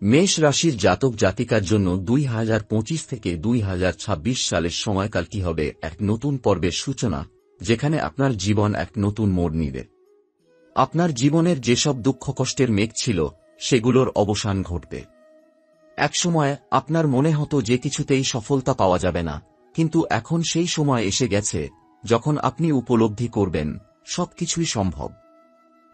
মেষ রাশির জাতক জাতিকার জন্য 2025 থেকে 2026 সালের সময়কালটি হবে এক নতুন পর্বের সূচনা, যেখানে আপনার জীবন এক নতুন মোড় নিবে। আপনার জীবনের যেসব দুঃখ কষ্টের মেঘ ছিল, সেগুলোর অবসান ঘটবে। একসময় আপনার মনে হতো যে কিছুতেই সফলতা পাওয়া যাবে না, কিন্তু এখন সেই সময় এসে গেছে যখন আপনি উপলব্ধি করবেন সবকিছুই সম্ভব।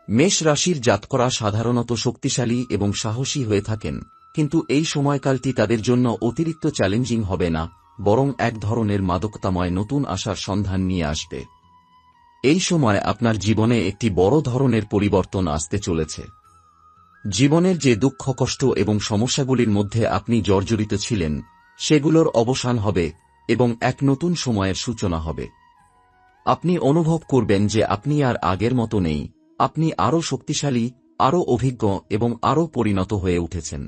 মেষ রাশির জাতকরা সাধারণত শক্তিশালী এবং সাহসী হয়ে থাকেন, কিন্তু এই সময়কালটি তাদের জন্য অতিরিক্ত চ্যালেঞ্জিং হবে না, বরং এক ধরনের মাদকতাময় নতুন আশার সন্ধান নিয়ে আসবে। এই সময় আপনার জীবনে একটি বড় ধরনের পরিবর্তন আসতে চলেছে। জীবনের যে দুঃখ কষ্ট এবং সমস্যাগুলির মধ্যে আপনি জর্জরিত ছিলেন, সেগুলোর অবসান হবে এবং এক নতুন সময়ের সূচনা হবে। আপনি অনুভব করবেন যে আপনি আর আগের মতো নেই, আপনি আরও শক্তিশালী, আরও অভিজ্ঞ এবং আরও পরিণত হয়ে উঠেছেন।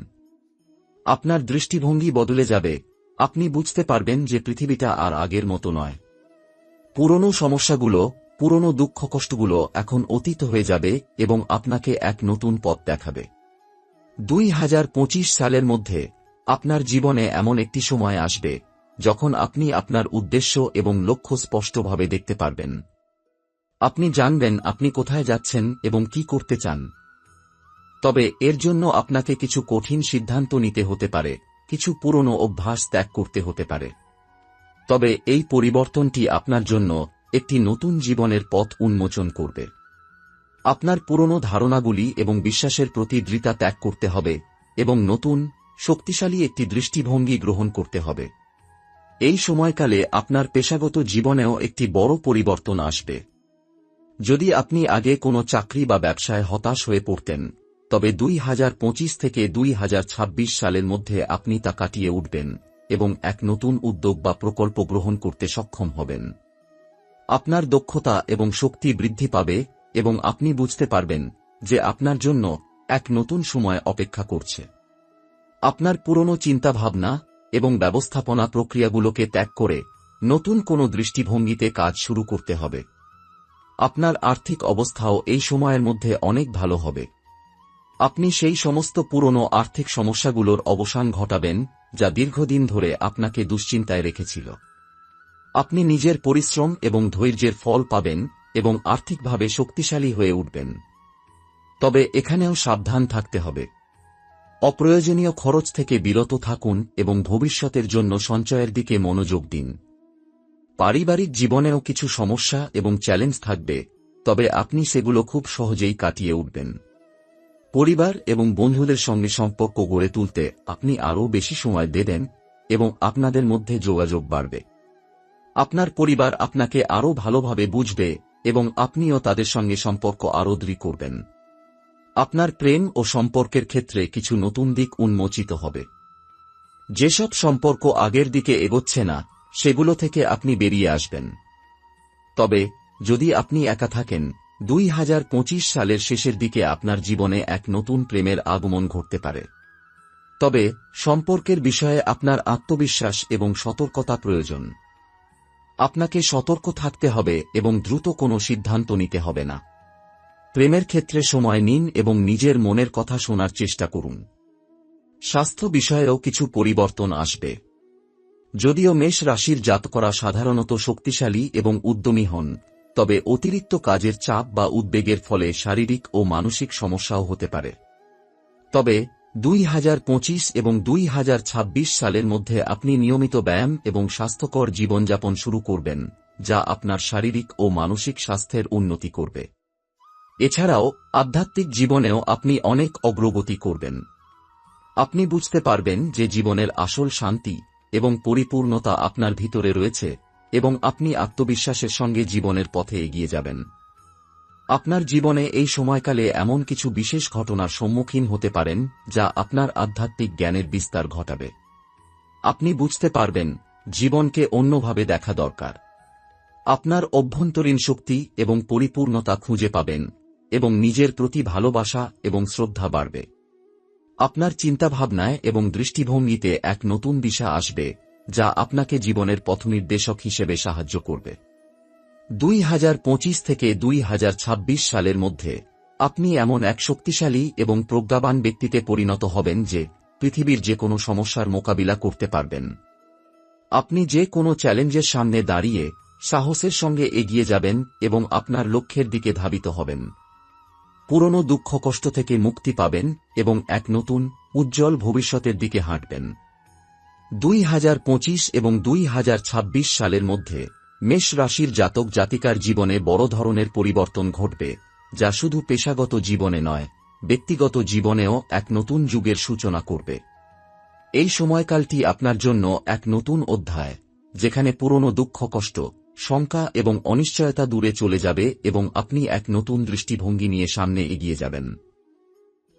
আপনার দৃষ্টিভঙ্গি বদলে যাবে, আপনি বুঝতে পারবেন যে পৃথিবীটা আর আগের মতো নয়। পুরনো সমস্যাগুলো, পুরনো দুঃখ কষ্টগুলো এখন অতীত হয়ে যাবে এবং আপনাকে এক নতুন পথ দেখাবে। 2025 সালের মধ্যে আপনার জীবনে এমন একটি সময় আসবে যখন আপনি আপনার উদ্দেশ্য এবং লক্ষ্য স্পষ্টভাবে দেখতে পারবেন। আপনি জানবেন আপনি কোথায় যাচ্ছেন এবং কি করতে চান। তবে এর জন্য আপনাকে কিছু কঠিন সিদ্ধান্ত নিতে হতে পারে, কিছু পুরনো অভ্যাস ত্যাগ করতে হতে পারে। তবে এই পরিবর্তনটি আপনার জন্য একটি নতুন জীবনের পথ উন্মোচন করবে। আপনার পুরনো ধারণাগুলি এবং বিশ্বাসের প্রতি দৃঢ়তা ত্যাগ করতে হবে এবং নতুন, শক্তিশালী একটি দৃষ্টিভঙ্গি গ্রহণ করতে হবে। এই সময়কালে আপনার পেশাগত জীবনেও একটি বড় পরিবর্তন আসবে। যদি আপনি আগে কোনো চাকরি বা ব্যবসায় হতাশ হয়ে পড়তেন, তবে 2025 থেকে 2026 সালের মধ্যে আপনি তা কাটিয়ে উঠবেন এবং এক নতুন উদ্যোগ বা প্রকল্প গ্রহণ করতে সক্ষম হবেন। আপনার দক্ষতা এবং শক্তি বৃদ্ধি পাবে এবং আপনি বুঝতে পারবেন যে আপনার জন্য এক নতুন সময় অপেক্ষা করছে। আপনার পুরনো চিন্তাভাবনা এবং ব্যবস্থাপনা প্রক্রিয়াগুলোকে ত্যাগ করে নতুন কোনো দৃষ্টিভঙ্গিতে কাজ শুরু করতে হবে। আপনার আর্থিক অবস্থাও এই সময়ের মধ্যে অনেক ভালো হবে। আপনি সেই সমস্ত পুরনো আর্থিক সমস্যাগুলোর অবসান ঘটাবেন যা দীর্ঘদিন ধরে আপনাকে দুশ্চিন্তায় রেখেছিল। আপনি নিজের পরিশ্রম এবং ধৈর্যের ফল পাবেন এবং আর্থিকভাবে শক্তিশালী হয়ে উঠবেন। তবে এখানেও সাবধান থাকতে হবে। অপ্রয়োজনীয় খরচ থেকে বিরত থাকুন এবং ভবিষ্যতের জন্য সঞ্চয়ের দিকে মনোযোগ দিন। পারিবারিক জীবনেও কিছু সমস্যা এবং চ্যালেঞ্জ থাকবে, তবে আপনি সেগুলো খুব সহজেই কাটিয়ে উঠবেন। পরিবার এবং বন্ধুদের সঙ্গে সম্পর্ক গড়ে তুলতে আপনি আরও বেশি সময় দেবেন এবং আপনাদের মধ্যে যোগাযোগ বাড়বে। আপনার পরিবার আপনাকে আরও ভালোভাবে বুঝবে এবং আপনিও তাদের সঙ্গে সম্পর্ক আরও দৃঢ় করবেন। আপনার প্রেম ও সম্পর্কের ক্ষেত্রে কিছু নতুন দিক উন্মোচিত হবে। যেসব সম্পর্ক আগের দিকে এগোচ্ছে না, সেগুলো থেকে আপনি বেরিয়ে আসবেন। তবে যদি আপনি একা থাকেন, 2025 সালের শেষের দিকে আপনার জীবনে এক নতুন প্রেমের আগমন ঘটতে পারে। তবে সম্পর্কের বিষয়ে আপনার আত্মবিশ্বাস এবং সতর্কতা প্রয়োজন। আপনাকে সতর্ক থাকতে হবে এবং দ্রুত কোনো সিদ্ধান্ত নিতে হবে না। প্রেমের ক্ষেত্রে সময় নিন এবং নিজের মনের কথা শোনার চেষ্টা করুন। স্বাস্থ্য বিষয়েও কিছু পরিবর্তন আসবে। যদিও মেষ রাশির জাতকরা সাধারণত শক্তিশালী এবং উদ্যমী হন, তবে অতিরিক্ত কাজের চাপ বা উদ্বেগের ফলে শারীরিক ও মানসিক সমস্যাও হতে পারে। তবে 2025 এবং 2026 সালের মধ্যে আপনি নিয়মিত ব্যায়াম এবং স্বাস্থ্যকর জীবনযাপন শুরু করবেন, যা আপনার শারীরিক ও মানসিক স্বাস্থ্যের উন্নতি করবে। এছাড়াও আধ্যাত্মিক জীবনেও আপনি অনেক অগ্রগতি করবেন। আপনি বুঝতে পারবেন যে জীবনের আসল শান্তি এবং পরিপূর্ণতা আপনার ভিতরে রয়েছে এবং আপনি আত্মবিশ্বাসের সঙ্গে জীবনের পথে এগিয়ে যাবেন। আপনার জীবনে এই সময়কালে এমন কিছু বিশেষ ঘটনার সম্মুখীন হতে পারেন যা আপনার আধ্যাত্মিক জ্ঞানের বিস্তার ঘটাবে। আপনি বুঝতে পারবেন জীবনকে অন্যভাবে দেখা দরকার। আপনার অভ্যন্তরীণ শক্তি এবং পরিপূর্ণতা খুঁজে পাবেন এবং নিজের প্রতি ভালোবাসা এবং শ্রদ্ধা বাড়বে। আপনার চিন্তাভাবনায় এবং দৃষ্টিভঙ্গিতে এক নতুন দিশা আসবে যা আপনাকে জীবনের পথনির্দেশক হিসেবে সাহায্য করবে। 2025 থেকে 2026 সালের মধ্যে আপনি এমন এক শক্তিশালী এবং প্রজ্ঞাবান ব্যক্তিতে পরিণত হবেন যে পৃথিবীর যে কোনো সমস্যার মোকাবিলা করতে পারবেন। আপনি যে কোনো চ্যালেঞ্জের সামনে দাঁড়িয়ে সাহসের সঙ্গে এগিয়ে যাবেন এবং আপনার লক্ষ্যের দিকে ধাবিত হবেন। পুরনো দুঃখ কষ্ট থেকে মুক্তি পাবেন এবং এক নতুন উজ্জ্বল ভবিষ্যতের দিকে হাঁটবেন। 2025 এবং 2026 সালের মধ্যে মেষ রাশির জাতক জাতিকার জীবনে বড় ধরনের পরিবর্তন ঘটবে, যা শুধু পেশাগত জীবনে নয়, ব্যক্তিগত জীবনেও এক নতুন যুগের সূচনা করবে। এই সময়কালটি আপনার জন্য এক নতুন অধ্যায়, যেখানে পুরনো দুঃখ কষ্ট, শঙ্কা এবং অনিশ্চয়তা দূরে চলে যাবে এবং আপনি এক নতুন দৃষ্টিভঙ্গি নিয়ে সামনে এগিয়ে যাবেন।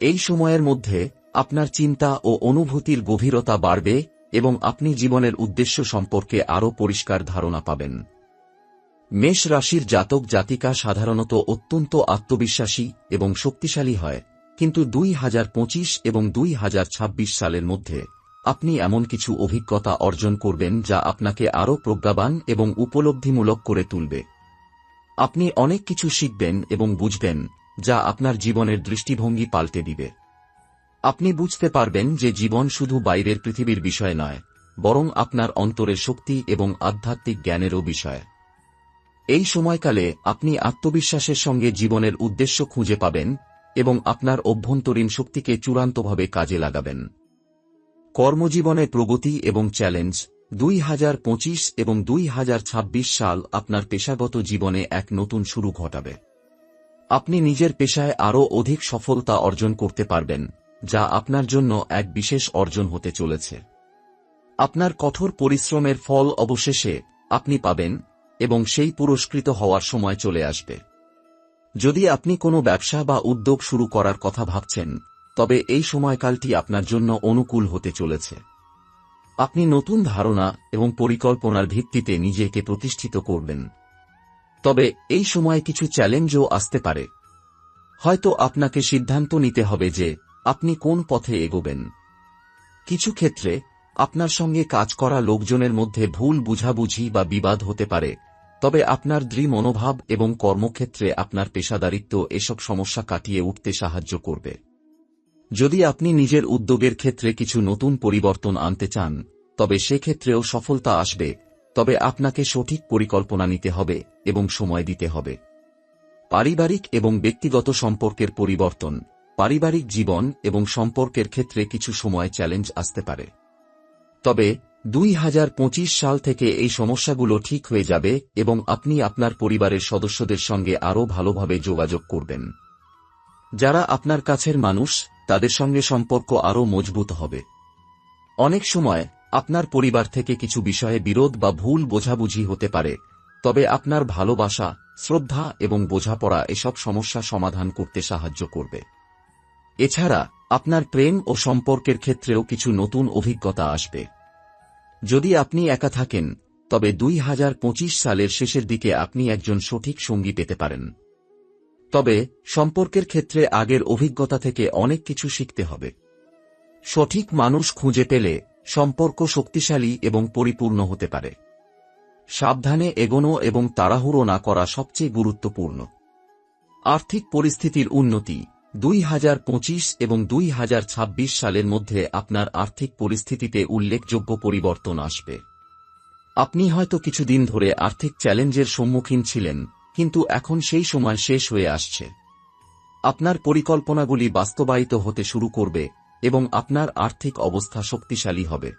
এই সময়ের মধ্যে আপনার চিন্তা ও অনুভূতির গভীরতা বাড়বে এবং আপনি জীবনের উদ্দেশ্য সম্পর্কে আরও পরিষ্কার ধারণা পাবেন। মেষ রাশির জাতক জাতিকা সাধারণত অত্যন্ত আত্মবিশ্বাসী এবং শক্তিশালী হয়, কিন্তু 2025 এবং 2026 সালের মধ্যে আপনি এমন কিছু অভিজ্ঞতা অর্জন করবেন যা আপনাকে আরও প্রজ্ঞাবান এবং উপলব্ধিমূলক করে তুলবে। আপনি অনেক কিছু শিখবেন এবং বুঝবেন, যা আপনার জীবনের দৃষ্টিভঙ্গি পাল্টে দিবে। আপনি বুঝতে পারবেন যে জীবন শুধু বাইরের পৃথিবীর বিষয় নয়, বরং আপনার অন্তরের শক্তি এবং আধ্যাত্মিক জ্ঞানেরও বিষয়। এই সময়কালে আপনি আত্মবিশ্বাসের সঙ্গে জীবনের উদ্দেশ্য খুঁজে পাবেন এবং আপনার অভ্যন্তরীণ শক্তিকে চূড়ান্তভাবে কাজে লাগাবেন। কর্মজীবনে প্রগতি এবং চ্যালেঞ্জ। 2025 এবং 2026 সাল আপনার পেশাগত জীবনে এক নতুন শুরু ঘটাবে। আপনি নিজের পেশায় আরও অধিক সফলতা অর্জন করতে পারবেন, যা আপনার জন্য এক বিশেষ অর্জন হতে চলেছে। আপনার কঠোর পরিশ্রমের ফল অবশেষে আপনি পাবেন এবং সেই পুরস্কৃত হওয়ার সময় চলে আসবে। যদি আপনি কোনো ব্যবসা বা উদ্যোগ শুরু করার কথা ভাবছেন, তবে এই সময়কালটি আপনার জন্য অনুকূল হতে চলেছে। আপনি নতুন ধারণা এবং পরিকল্পনার ভিত্তিতে নিজেকে প্রতিষ্ঠিত করবেন। তবে এই সময় কিছু চ্যালেঞ্জও আসতে পারে। হয়তো আপনাকে সিদ্ধান্ত নিতে হবে যে আপনি কোন পথে এগোবেন। কিছু ক্ষেত্রে আপনার সঙ্গে কাজ করা লোকজনের মধ্যে ভুল বুঝাবুঝি বা বিবাদ হতে পারে, তবে আপনার দৃঢ় মনোভাব এবং কর্মক্ষেত্রে আপনার পেশাদারিত্ব এসব সমস্যা কাটিয়ে উঠতে সাহায্য করবে। যদি আপনি নিজের উদ্যোগের ক্ষেত্রে কিছু নতুন পরিবর্তন আনতে চান, তবে সেক্ষেত্রেও সফলতা আসবে, তবে আপনাকে সঠিক পরিকল্পনা নিতে হবে এবং সময় দিতে হবে। পারিবারিক এবং ব্যক্তিগত সম্পর্কের পরিবর্তন। পারিবারিক জীবন এবং সম্পর্কের ক্ষেত্রে কিছু সময় চ্যালেঞ্জ আসতে পারে। তবে 2025 সাল থেকে এই সমস্যাগুলো ঠিক হয়ে যাবে এবং আপনি আপনার পরিবারের সদস্যদের সঙ্গে আরও ভালোভাবে যোগাযোগ করবেন। যারা আপনার কাছের মানুষ, তাদের সঙ্গে সম্পর্ক আরও মজবুত হবে। অনেক সময় আপনার পরিবার থেকে কিছু বিষয়ে বিরোধ বা ভুল বোঝাবুঝি হতে পারে, তবে আপনার ভালোবাসা, শ্রদ্ধা এবং বোঝাপড়া এসব সমস্যা সমাধান করতে সাহায্য করবে। এছাড়া আপনার প্রেম ও সম্পর্কের ক্ষেত্রেও কিছু নতুন অভিজ্ঞতা আসবে। যদি আপনি একা থাকেন, তবে 2025 সালের শেষের দিকে আপনি একজন সঠিক সঙ্গী পেতে পারেন। তবে সম্পর্কের ক্ষেত্রে আগের অভিজ্ঞতা থেকে অনেক কিছু শিখতে হবে। সঠিক মানুষ খুঁজে পেলে সম্পর্ক শক্তিশালী এবং পরিপূর্ণ হতে পারে। সাবধানে এগোনো এবং তাড়াহুড়ো না করা সবচেয়ে গুরুত্বপূর্ণ। আর্থিক পরিস্থিতির উন্নতি। 2025 এবং 2026 সালের মধ্যে আপনার আর্থিক পরিস্থিতিতে উল্লেখযোগ্য পরিবর্তন আসবে। আপনি হয়তো কিছুদিন ধরে আর্থিক চ্যালেঞ্জের সম্মুখীন ছিলেন, কিন্তু এখন সেই সময় শেষ হয়ে আসছে। আপনার পরিকল্পনাগুলি বাস্তবায়িত হতে শুরু করবে এবং আপনার আর্থিক অবস্থা শক্তিশালী হবে।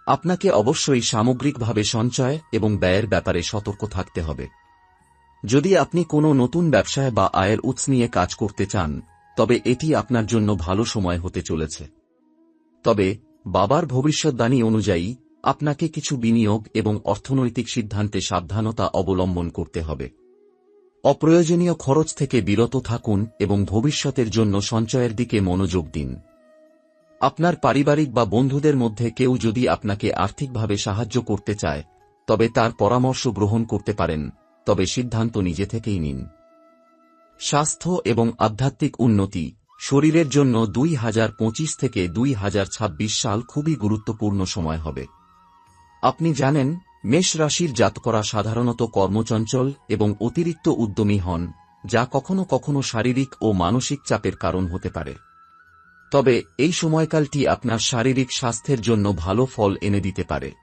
আপনাকে অবশ্যই সামগ্রিকভাবে সঞ্চয় এবং ব্যয়ের ব্যাপারে সতর্ক থাকতে হবে। যদি আপনি কোনো নতুন ব্যবসায় বা আয়ের উৎস নিয়ে কাজ করতে চান, তবে এটি আপনার জন্য ভালো সময় হতে চলেছে। তবে বাবার ভবিষ্যদ্বাণী অনুযায়ী আপনাকে কিছু বিনিয়োগ এবং অর্থনৈতিক সিদ্ধান্তে সাবধানতা অবলম্বন করতে হবে। অপ্রয়োজনীয় খরচ থেকে বিরত থাকুন এবং ভবিষ্যতের জন্য সঞ্চয়ের দিকে মনোযোগ দিন। আপনার পারিবারিক বা বন্ধুদের মধ্যে কেউ যদি আপনাকে আর্থিকভাবে সাহায্য করতে চায়, তবে তার পরামর্শ গ্রহণ করতে পারেন, তবে সিদ্ধান্ত নিজে থেকেই নিন। স্বাস্থ্য এবং আধ্যাত্মিক উন্নতি। শরীরের জন্য 2025 থেকে 2026 সাল খুবই গুরুত্বপূর্ণ সময় হবে। আপনি জানেন, মেষ রাশির জাতকরা সাধারণত কর্মচঞ্চল এবং অতিরিক্ত উদ্যমী হন, যা কখনো কখনো শারীরিক ও মানসিক চাপের কারণ হতে পারে। তবে এই সময়কালটি আপনার শারীরিক স্বাস্থ্যের জন্য ভালো ফল এনে দিতে পারে।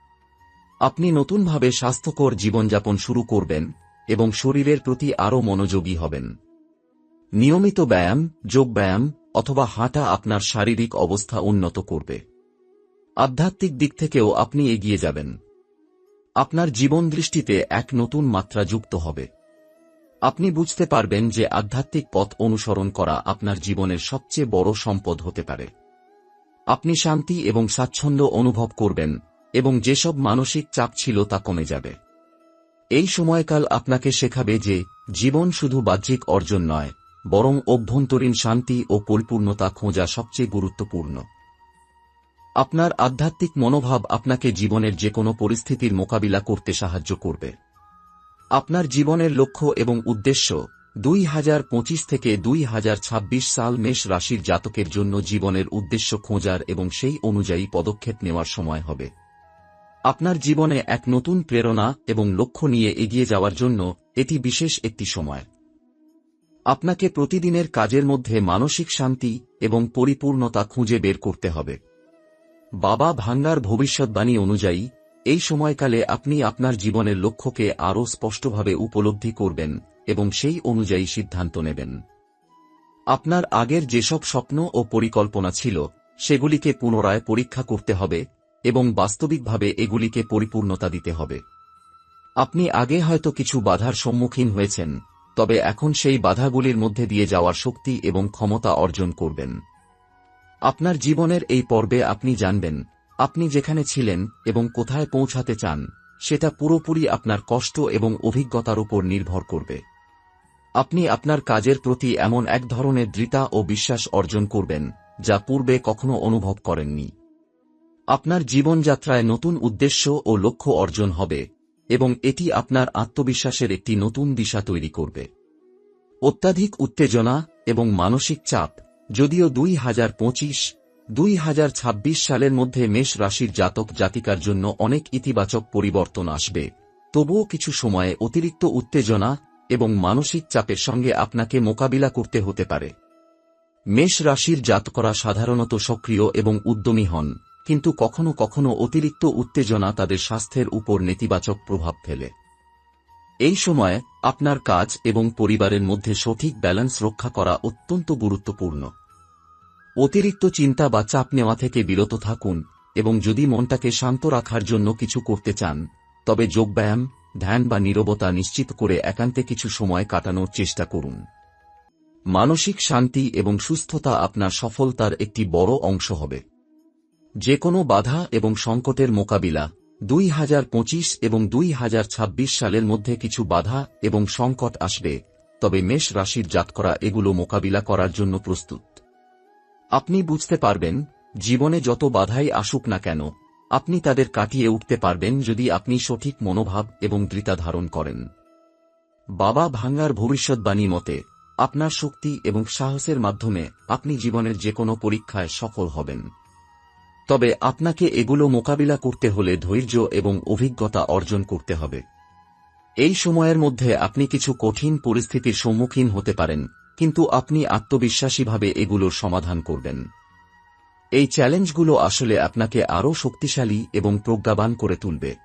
আপনি নতুনভাবে স্বাস্থ্যকর জীবনযাপন শুরু করবেন এবং শরীরের প্রতি আরও মনোযোগী হবেন। নিয়মিত ব্যায়াম, যোগব্যায়াম অথবা হাঁটা আপনার শারীরিক অবস্থা উন্নত করবে। আধ্যাত্মিক দিক থেকেও আপনি এগিয়ে যাবেন। আপনার জীবন দৃষ্টিতে এক নতুন মাত্রা যুক্ত হবে। আপনি বুঝতে পারবেন যে আধ্যাত্মিক পথ অনুসরণ করা আপনার জীবনের সবচেয়ে বড় সম্পদ হতে পারে। আপনি শান্তি এবং স্বাচ্ছন্দ্য অনুভব করবেন এবং যেসব মানসিক চাপ ছিল তা কমে যাবে। এই সময়কাল আপনাকে শেখাবে যে জীবন শুধু বাহ্যিক অর্জন নয়, বরং অভ্যন্তরীণ শান্তি ও পরিপূর্ণতা খোঁজা সবচেয়ে গুরুত্বপূর্ণ। আপনার আধ্যাত্মিক মনোভাব আপনাকে জীবনের যে কোনো পরিস্থিতির মোকাবিলা করতে সাহায্য করবে। আপনার জীবনের লক্ষ্য এবং উদ্দেশ্য 2025 থেকে 2026 সাল মেষ রাশির জাতকের জন্য জীবনের উদ্দেশ্য খোঁজার এবং সেই অনুযায়ী পদক্ষেপ নেওয়ার সময় হবে। আপনার জীবনে এক নতুন প্রেরণা এবং লক্ষ্য নিয়ে এগিয়ে যাওয়ার জন্য এটি বিশেষ একটি সময়। আপনাকে প্রতিদিনের কাজের মধ্যে মানসিক শান্তি এবং পরিপূর্ণতা খুঁজে বের করতে হবে। বাবা ভাঙ্গার ভবিষ্যৎবাণী অনুযায়ী এই সময়কালে আপনি আপনার জীবনের লক্ষ্যকে আরও স্পষ্টভাবে উপলব্ধি করবেন এবং সেই অনুযায়ী সিদ্ধান্ত নেবেন। আপনার আগের যেসব স্বপ্ন ও পরিকল্পনা ছিল সেগুলিকে পুনরায় পরীক্ষা করতে হবে এবং বাস্তবিকভাবে এগুলিকে পরিপূর্ণতা দিতে হবে। আপনি আগে হয়তো কিছু বাধার সম্মুখীন হয়েছেন, তবে এখন সেই বাধাগুলির মধ্যে দিয়ে যাওয়ার শক্তি এবং ক্ষমতা অর্জন করবেন। আপনার জীবনের এই পর্বে আপনি জানবেন আপনি যেখানে ছিলেন এবং কোথায় পৌঁছাতে চান সেটা পুরোপুরি আপনার কষ্ট এবং অভিজ্ঞতার উপর নির্ভর করবে। আপনি আপনার কাজের প্রতি এমন এক ধরনের দৃঢ়তা ও বিশ্বাস অর্জন করবেন যা পূর্বে কখনো অনুভব করেননি। আপনার জীবনযাত্রায় নতুন উদ্দেশ্য ও লক্ষ্য অর্জন হবে এবং এটি আপনার আত্মবিশ্বাসের একটি নতুন দিশা তৈরি করবে। অত্যাধিক উত্তেজনা এবং মানসিক চাপ যদিও 2025-2026 সালের মধ্যে মেষ রাশির জাতক জাতিকার জন্য অনেক ইতিবাচক পরিবর্তন আসবে, তবুও কিছু সময়ে অতিরিক্ত উত্তেজনা এবং মানসিক চাপের সঙ্গে আপনাকে মোকাবিলা করতে হতে পারে। মেষ রাশির জাতকরা সাধারণত সক্রিয় এবং উদ্যমী হন, কিন্তু কখনো কখনো অতিরিক্ত উত্তেজনা তাদের স্বাস্থ্যের উপর নেতিবাচক প্রভাব ফেলে। এই সময় আপনার কাজ এবং পরিবারের মধ্যে সঠিক ব্যালেন্স রক্ষা করা অত্যন্ত গুরুত্বপূর্ণ। অতিরিক্ত চিন্তা বা চাপ নেওয়া থেকে বিরত থাকুন এবং যদি মনটাকে শান্ত রাখার জন্য কিছু করতে চান তবে যোগব্যায়াম, ধ্যান বা নীরবতা নিশ্চিত করে একান্তে কিছু সময় কাটানোর চেষ্টা করুন। মানসিক শান্তি এবং সুস্থতা আপনার সফলতার একটি বড় অংশ হবে। যে কোনো বাধা এবং সংকটের মোকাবিলা 2025 এবং 2026 সালের মধ্যে কিছু বাধা এবং সংকট আসবে, তবে মেষ রাশির জাতকরা এগুলো মোকাবিলা করার জন্য প্রস্তুত। আপনি বুঝতে পারবেন জীবনে যত বাধাই আসুক না কেন আপনি তাদের কাটিয়ে উঠতে পারবেন যদি আপনি সঠিক মনোভাব এবং দৃঢ়তা ধারণ করেন। বাবা ভাঙ্গার ভবিষ্যৎবাণী মতে আপনার শক্তি এবং সাহসের মাধ্যমে আপনি জীবনের যে কোনো পরীক্ষায় সফল হবেন। তবে আপনাকে এগুলো মোকাবিলা করতে হলে ধৈর্য এবং অভিজ্ঞতা অর্জন করতে হবে। এই সময়ের মধ্যে আপনি কিছু কঠিন পরিস্থিতির সম্মুখীন হতে পারেন, কিন্তু আপনি আত্মবিশ্বাসীভাবে এগুলোর সমাধান করবেন। এই চ্যালেঞ্জগুলো আসলে আপনাকে আরও শক্তিশালী এবং প্রজ্ঞাবান করে তুলবে।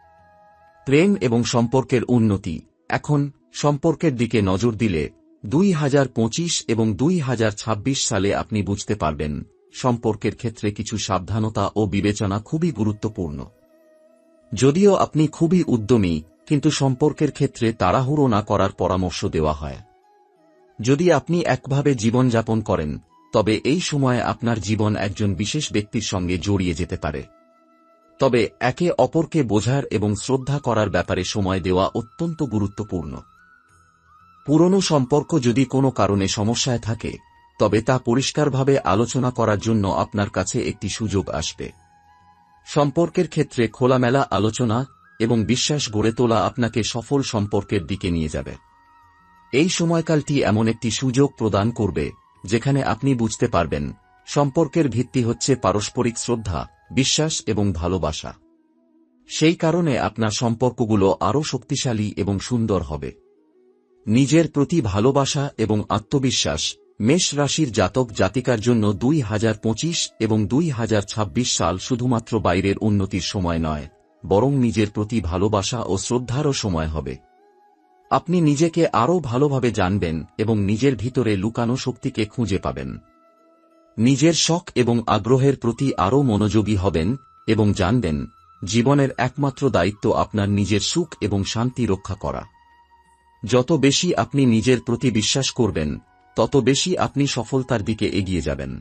প্রেম এবং সম্পর্কের উন্নতি। এখন সম্পর্কের দিকে নজর দিলে 2025 এবং 2026 সালে আপনি বুঝতে পারবেন সম্পর্কের ক্ষেত্রে কিছু সাবধানতা ও বিবেচনা খুবই গুরুত্বপূর্ণ। যদিও আপনি খুবই উদ্যমী, কিন্তু সম্পর্কের ক্ষেত্রে তাড়াহুড়ো না করার পরামর্শ দেওয়া হয়। যদি আপনি একভাবে জীবনযাপন করেন তবে এই সময়ে আপনার জীবন একজন বিশেষ ব্যক্তির সঙ্গে জড়িয়ে যেতে পারে। তবে একে অপরকে বোঝার এবং শ্রদ্ধা করার ব্যাপারে সময় দেওয়া অত্যন্ত গুরুত্বপূর্ণ। পুরনো সম্পর্ক যদি কোনো কারণে সমস্যায় থাকে তবে তা পরিষ্কারভাবে আলোচনা করার জন্য আপনার কাছে একটি সুযোগ আসবে। সম্পর্কের ক্ষেত্রে খোলামেলা আলোচনা এবং বিশ্বাস গড়ে তোলা আপনাকে সফল সম্পর্কের দিকে নিয়ে যাবে। এই সময়কালটি এমন একটি সুযোগ প্রদান করবে যেখানে আপনি বুঝতে পারবেন সম্পর্কের ভিত্তি হচ্ছে পারস্পরিক শ্রদ্ধা, বিশ্বাস এবং ভালোবাসা। সেই কারণে আপনার সম্পর্কগুলো আরও শক্তিশালী এবং সুন্দর হবে। নিজের প্রতি ভালোবাসা এবং আত্মবিশ্বাস মেষ রাশির জাতক জাতিকার জন্য 2025 এবং 2026 সাল শুধুমাত্র বাইরের উন্নতির সময় নয়, বরং নিজের প্রতি ভালোবাসা ও শ্রদ্ধারও সময় হবে। আপনি নিজেকে আরও ভালোভাবে জানবেন এবং নিজের ভিতরে লুকানো শক্তিকে খুঁজে পাবেন। নিজের শখ এবং আগ্রহের প্রতি আরও মনোযোগী হবেন এবং জানবেন, জীবনের একমাত্র দায়িত্ব আপনার নিজের সুখ এবং শান্তি রক্ষা করা। যত বেশি আপনি নিজের প্রতি বিশ্বাস করবেন, তত বেশি আপনি সফলতার দিকে এগিয়ে যাবেন।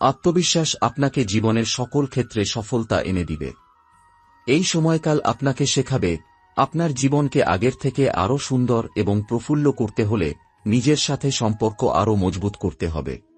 আত্মবিশ্বাস আপনাকে জীবনের সকল ক্ষেত্রে সফলতা এনে দিবে। এই সময়কাল আপনাকে শেখাবে, আপনার জীবনকে আগের থেকে আরও সুন্দর এবং প্রফুল্ল করতে হলে নিজের সাথে সম্পর্ক আরও মজবুত করতে হবে।